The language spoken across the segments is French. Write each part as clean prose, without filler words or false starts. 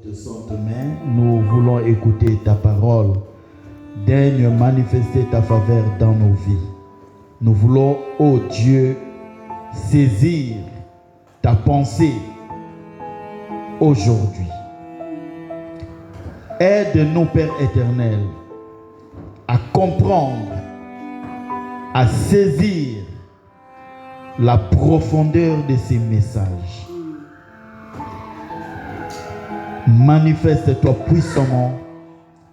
De Sainte Main, nous voulons écouter ta parole. Daigne manifester ta faveur dans nos vies. Nous voulons, ô Dieu, saisir ta pensée aujourd'hui. Aide-nous, Père éternel, à comprendre, à saisir la profondeur de ces messages. Manifeste-toi puissamment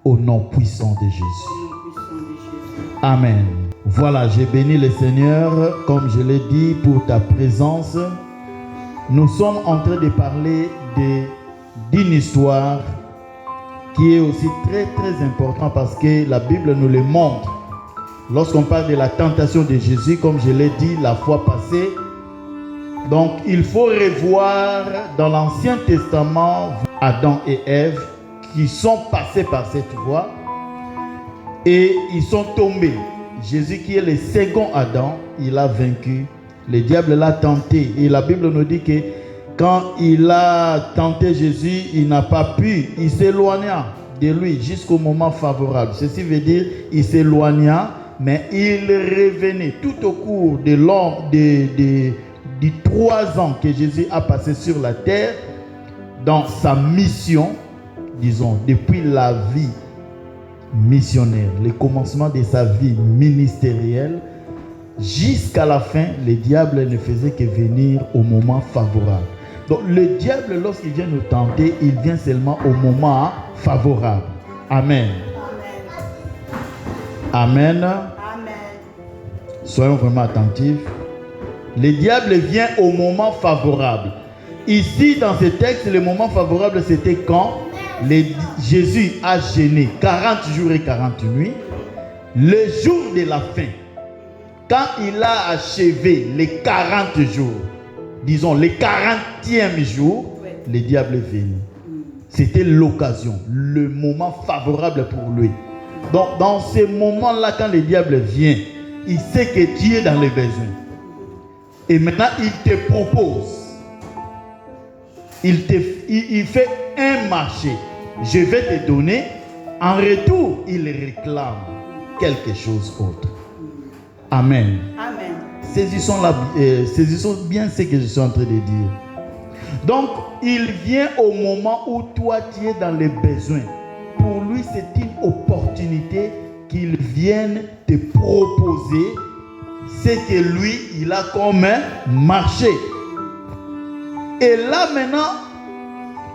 au nom puissant de Jésus. Amen. Voilà, j'ai béni le Seigneur, comme je l'ai dit, pour ta présence. Nous sommes en train de parler d'une histoire qui est aussi très très importante parce que la Bible nous le montre. Lorsqu'on parle de la tentation de Jésus, comme je l'ai dit la fois passée, donc il faut revoir dans l'Ancien Testament Adam et Ève qui sont passés par cette voie et ils sont tombés. Jésus qui est le second Adam, il a vaincu. Le diable l'a tenté et la Bible nous dit que quand il a tenté Jésus, il n'a pas pu, il s'éloigna de lui jusqu'au moment favorable. Ceci veut dire il s'éloigna, mais il revenait tout au cours de l'an des 3 ans que Jésus a passé sur la terre. Dans sa mission, disons, depuis la vie missionnaire, le commencement de sa vie ministérielle, jusqu'à la fin, le diable ne faisait que venir au moment favorable. Donc le diable, lorsqu'il vient nous tenter, il vient seulement au moment favorable. Amen. Amen. Amen. Soyons vraiment attentifs. Le diable vient au moment favorable. Ici, dans ce texte, le moment favorable, c'était quand Jésus a jeûné 40 jours et 40 nuits. Le jour de la fin, quand il a achevé les 40 jours, disons les 40e jour, le diable est venu. C'était l'occasion, le moment favorable pour lui. Donc, dans ce moment-là, quand le diable vient, il sait que tu es dans les besoins. Et maintenant, il te propose. Il fait un marché. Je vais te donner. En retour, il réclame quelque chose d'autre. Amen. Amen. Saisissons bien ce que je suis en train de dire. Donc, il vient au moment où toi, tu es dans les besoins. Pour lui, c'est une opportunité qu'il vienne te proposer ce que lui, il a comme un marché. Et là maintenant,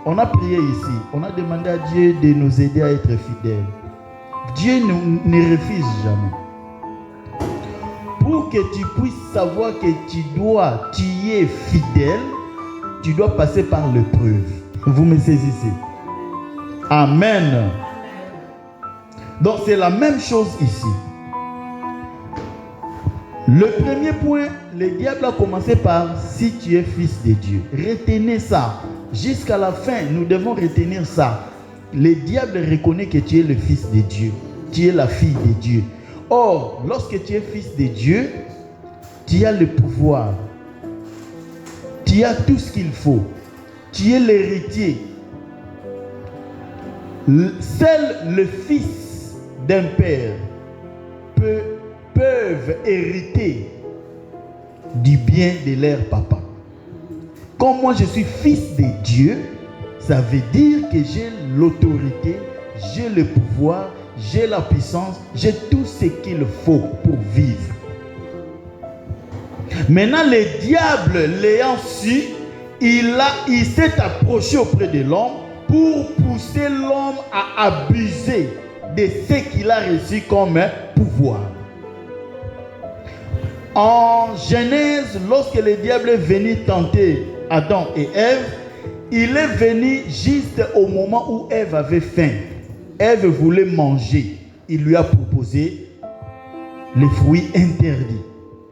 on a prié ici, on a demandé à Dieu de nous aider à être fidèles. Dieu ne refuse jamais. Pour que tu puisses savoir que tu es fidèle, tu dois passer par l'épreuve. Vous me saisissez? Amen. Donc c'est la même chose ici. Le premier point, le diable a commencé par si tu es fils de Dieu. Retenez ça. Jusqu'à la fin, nous devons retenir ça. Le diable reconnaît que tu es le fils de Dieu. Tu es la fille de Dieu. Or, lorsque tu es fils de Dieu, tu as le pouvoir. Tu as tout ce qu'il faut. Tu es l'héritier. Seul le fils d'un père peuvent hériter du bien de leur papa. Comme moi je suis fils de Dieu, ça veut dire que j'ai l'autorité, j'ai le pouvoir, j'ai la puissance, j'ai tout ce qu'il faut pour vivre. Maintenant le diable l'ayant su, il s'est approché auprès de l'homme pour pousser l'homme à abuser de ce qu'il a reçu comme pouvoir. En Genèse, lorsque le diable est venu tenter Adam et Ève, il est venu juste au moment où Ève avait faim. Ève voulait manger. Il lui a proposé les fruits interdits.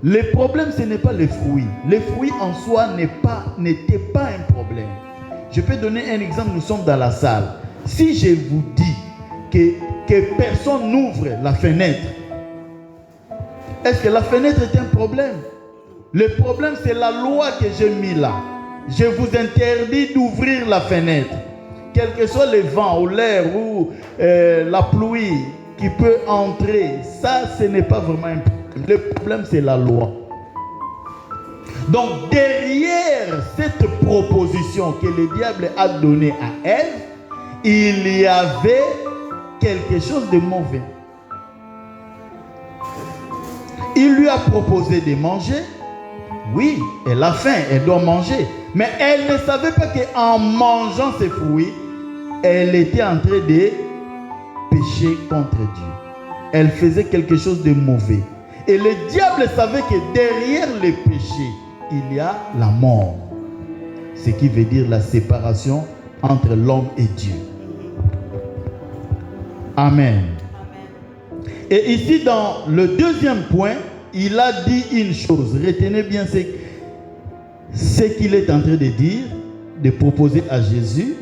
Le problème, ce n'est pas les fruits. Les fruits en soi n'étaient pas un problème. Je peux donner un exemple, nous sommes dans la salle. Si je vous dis que personne n'ouvre la fenêtre, est-ce que la fenêtre est un problème? Le problème, c'est la loi que j'ai mis là. Je vous interdis d'ouvrir la fenêtre. quel que soit le vent ou l'air ou la pluie qui peut entrer, ça, ce n'est pas vraiment un problème. Le problème, c'est la loi. Donc, derrière cette proposition que le diable a donnée à Ève, il y avait quelque chose de mauvais. Il lui a proposé de manger. Oui, elle a faim, elle doit manger. Mais elle ne savait pas qu'en mangeant ces fruits, elle était en train de pécher contre Dieu. Elle faisait quelque chose de mauvais. Et le diable savait que derrière le péché, il y a la mort. Ce qui veut dire la séparation entre l'homme et Dieu. Amen. Et ici, dans le deuxième point, il a dit une chose. Retenez bien ce qu'il est en train de dire, de proposer à Jésus.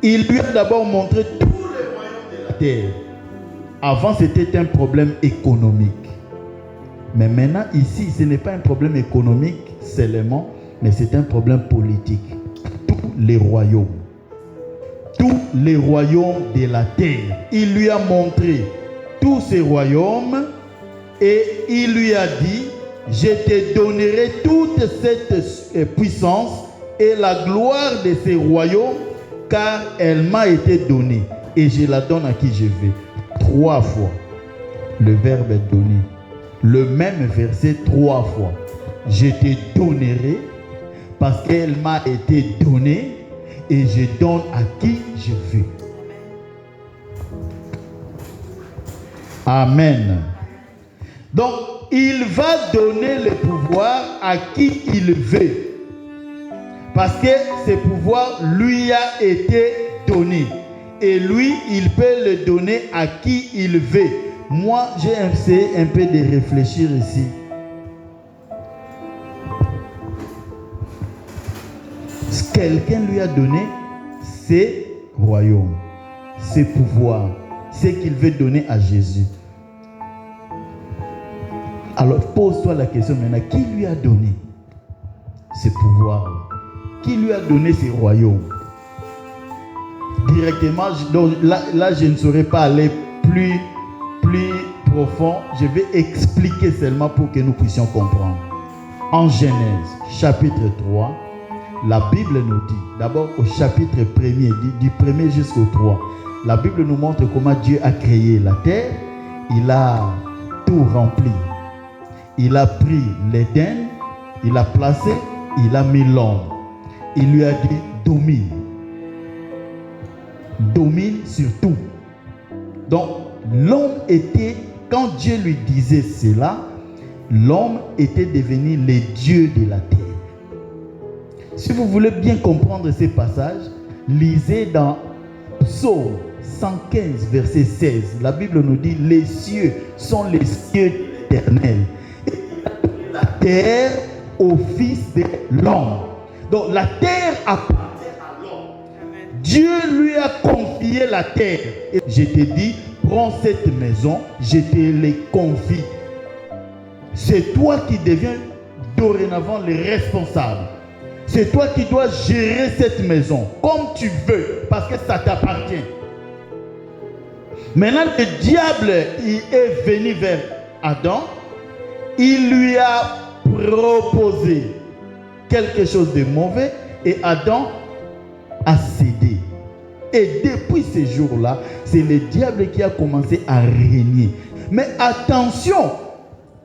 Il lui a d'abord montré tous les royaumes de la terre. Avant, c'était un problème économique. Mais maintenant, ici, ce n'est pas un problème économique seulement, mais c'est un problème politique. Tous les royaumes. Tous les royaumes de la terre. Il lui a montré tous ces royaumes et il lui a dit, je te donnerai toute cette puissance et la gloire de ces royaumes, car elle m'a été donnée et je la donne à qui je veux. 3 fois, le verbe est donné. Le même verset 3 fois. Je te donnerai parce qu'elle m'a été donnée et je donne à qui je veux. Amen. Donc, il va donner le pouvoir à qui il veut. Parce que ce pouvoir lui a été donné. Et lui, il peut le donner à qui il veut. Moi, j'ai essayé un peu de réfléchir ici. Ce que quelqu'un lui a donné, c'est royaume, c'est pouvoir, c'est qu'il veut donner à Jésus. Alors pose-toi la question maintenant, qui lui a donné ce pouvoir? Qui lui a donné ce royaume? Directement, donc là je ne saurais pas aller plus profond. Je vais expliquer seulement pour que nous puissions comprendre. En Genèse, chapitre 3, la Bible nous dit, d'abord au chapitre 1er, du 1er jusqu'au 3, la Bible nous montre comment Dieu a créé la terre. Il a tout rempli. Il a pris l'Éden, il a placé, il a mis l'homme. Il lui a dit, domine. Domine sur tout. Donc, l'homme était, quand Dieu lui disait cela, l'homme était devenu le Dieu de la terre. Si vous voulez bien comprendre ces passages, lisez dans Psaume 115, verset 16. La Bible nous dit, les cieux sont les cieux de l'Éternel. Et il a donné la terre au Fils de l'homme. Donc la terre appartient à l'homme. Dieu lui a confié la terre. Et je te dis, prends cette maison, je te les confie. C'est toi qui deviens dorénavant le responsable. C'est toi qui dois gérer cette maison comme tu veux, parce que ça t'appartient. Maintenant, le diable il est venu vers Adam. Il lui a proposé quelque chose de mauvais et Adam a cédé. Et depuis ce jour-là, c'est le diable qui a commencé à régner. Mais attention,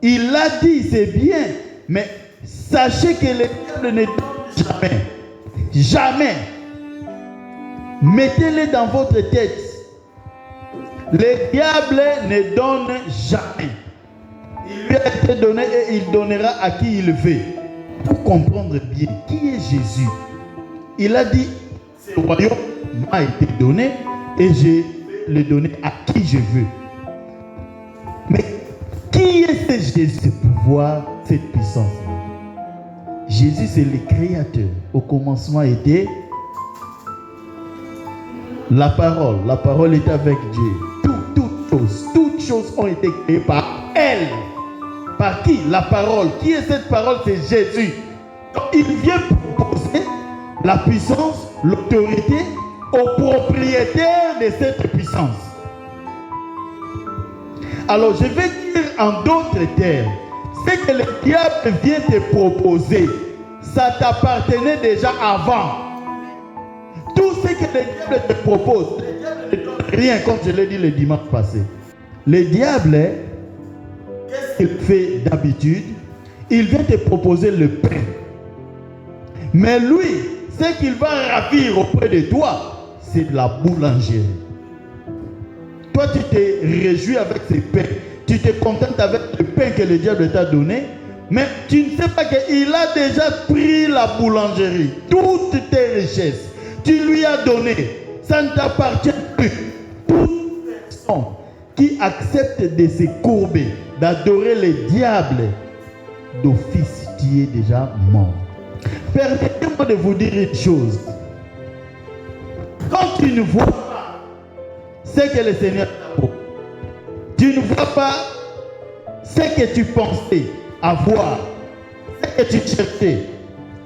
il a dit, c'est bien, mais sachez que le diable ne donne jamais. Jamais. Mettez-le dans votre tête. Le diable ne donne jamais. Il lui a été donné et il donnera à qui il veut. Pour comprendre bien qui est Jésus, il a dit, ce royaume m'a été donné et je vais le donner à qui je veux. Mais qui est ce Jésus, ce pouvoir, cette puissance? Jésus, c'est le Créateur. Au commencement était la parole. La parole était avec Dieu. Toutes choses ont été créées par elle. Par qui? La parole. Qui est cette parole? C'est Jésus. Donc, il vient proposer la puissance, l'autorité au propriétaire de cette puissance. Alors je vais dire en d'autres termes, ce que le diable vient te proposer, ça t'appartenait déjà avant. Tout ce que le diable te propose, le diable ne donne rien, comme je l'ai dit le dimanche passé. Le diable, qu'est-ce qu'il fait d'habitude? Il vient te proposer le pain. Mais lui, ce qu'il va ravir auprès de toi, c'est de la boulangerie. Toi, tu te réjouis avec ces pains. Tu te contentes avec le pain que le diable t'a donné. Mais tu ne sais pas qu'il a déjà pris la boulangerie. Toutes tes richesses. Tu lui as donné. Ça ne t'appartient plus. Toute personne qui accepte de se courber, d'adorer le diable, d'office, tu es déjà mort. Permettez-moi de vous dire une chose. Quand tu ne vois pas ce que le Seigneur t'a fait, tu ne vois pas ce que tu pensais avoir, ce que tu cherchais,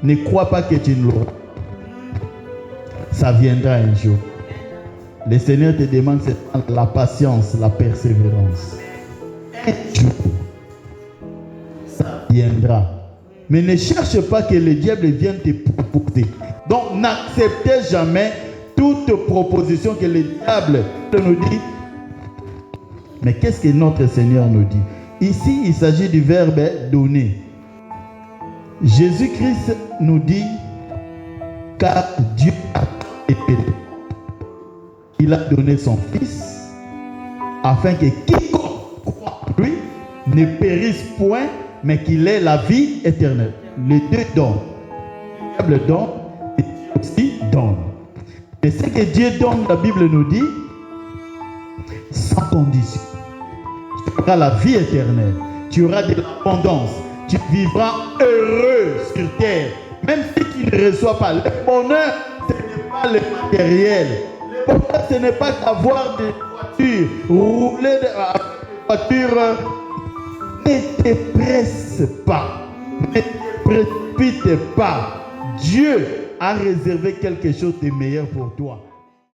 ne crois pas que tu ne l'auras. Ça viendra un jour. Le Seigneur te demande la patience, la persévérance. Un jour, ça viendra. Mais ne cherche pas que le diable vienne te proposer. Donc n'acceptez jamais toute proposition que le diable nous dit. Mais qu'est-ce que notre Seigneur nous dit? Ici, il s'agit du verbe donner. Jésus-Christ nous dit, car Dieu a aimé. Il a donné son Fils afin que quiconque croit en lui ne périsse point, mais qu'il ait la vie éternelle. Les deux donnent. Le diable donne et Dieu aussi donne. Et ce que Dieu donne, la Bible nous dit, sans condition. Tu auras la vie éternelle. Tu auras de l'abondance. Tu vivras heureux sur terre. Même si tu ne reçois pas. Le bonheur, ce n'est pas le matériel. Le bonheur, ce n'est pas d'avoir des voitures, rouler avec des voitures. Ne te presse pas. Ne te précipite pas. Dieu a réservé quelque chose de meilleur pour toi.